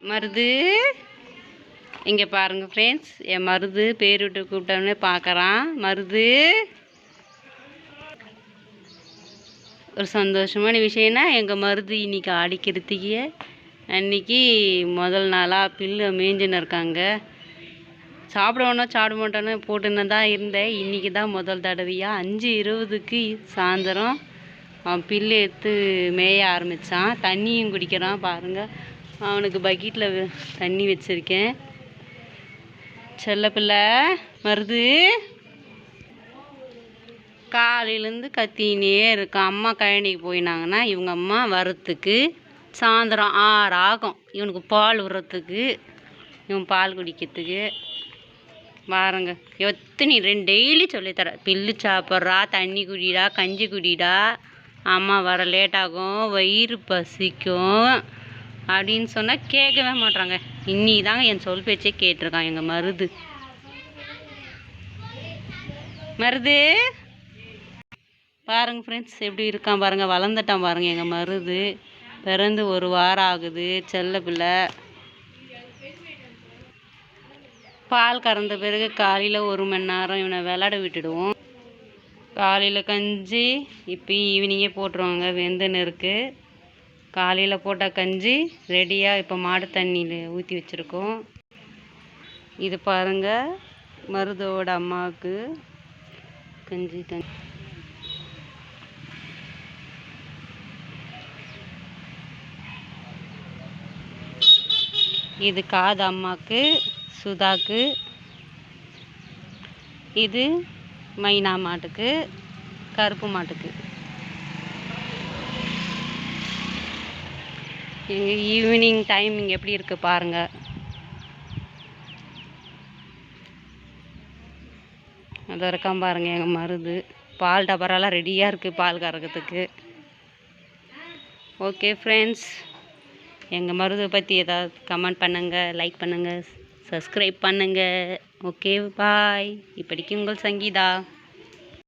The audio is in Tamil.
மருது இங்கே பாருங்கள் ஃப்ரெண்ட்ஸ், என் மருது பேர் விட்டு கூப்பிட்டோன்னே பார்க்குறான். மருது ஒரு சந்தோஷமான விஷயம்னா, எங்கள் மருது இன்றைக்கி ஆடிக்கிறதுக்கே அன்றைக்கி முதல் நாளாக பில்லு மேய்ஞ்சுன்னு இருக்காங்க. சாப்பிட மாட்டோன்னு போட்டுன்னு தான் இருந்தேன். இன்றைக்கி தான் முதல் தடவையாக 5:20க்கு சாயந்தரம் அவன் பில்லு எடுத்து மேய ஆரம்பித்தான். தண்ணியும் குடிக்கிறான் பாருங்கள். அவனுக்கு பக்கெட்டில் தண்ணி வச்சுருக்கேன். செல்ல பிள்ளை மருது காலையிலேருந்து கத்தினே இருக்கான். அம்மா கழனிக்கு போயினாங்கன்னா இவங்க அம்மா வரத்துக்கு சாயந்தரம் 6 ஆகும். இவனுக்கு பால் விடுறதுக்கு, இவன் பால் குடிக்கிறதுக்கு. பாருங்க எத்தனை டெய்லி சொல்லித்தர, பில்லு சாப்பிட்றா, தண்ணி குடிடா, கஞ்சி குடிடா, அம்மா வர லேட்டாகும், வயிறு பசிக்கும் அப்படின்னு சொன்னால் கேட்கவே மாட்றாங்க. இன்னைக்கு தாங்க என் சொல் பேச்சே கேட்டிருக்கான் எங்கள் மருது. மருது பாருங்க ஃப்ரெண்ட்ஸ், எப்படி இருக்கான் பாருங்கள். வளர்ந்துட்டான் பாருங்கள் எங்கள் மருது. பிறந்து 1 வாரம் ஆகுது. செல்ல பிள்ளை. பால் கறந்த பிறகு காலையில் 1 மணி நேரம் இவனை விளாட விட்டுடுவோம். காலையில் கஞ்சி இப்போ ஈவினிங்கே போட்டுருவாங்க. வெந்துன்னு இருக்குது. காலையில் போட்ட கஞ்சி ரெடியாக இப்போ மாடு தண்ணியில் ஊற்றி வச்சுருக்கோம். இது பாருங்கள் மருதோட அம்மாவுக்கு கஞ்சி தண்ணி. இது காது அம்மாவுக்கு, சுதாக்கு. இது மைனா மாட்டுக்கு, கருப்பு மாட்டுக்கு. ஈவினிங் டைமிங் எப்படி இருக்குது பாருங்கள். அது இருக்கான் பாருங்கள் எங்கள் மருது. பால் டபரெல்லாம் ரெடியாக இருக்குது பால் கறக்கிறதுக்கு. ஓகே ஃப்ரெண்ட்ஸ், எங்கள் மருதை பற்றி ஏதாவது கமெண்ட் பண்ணுங்கள், லைக் பண்ணுங்கள், சப்ஸ்கிரைப் பண்ணுங்கள். Okay bye. இப்படிக்கு உங்கள் சங்கீதா.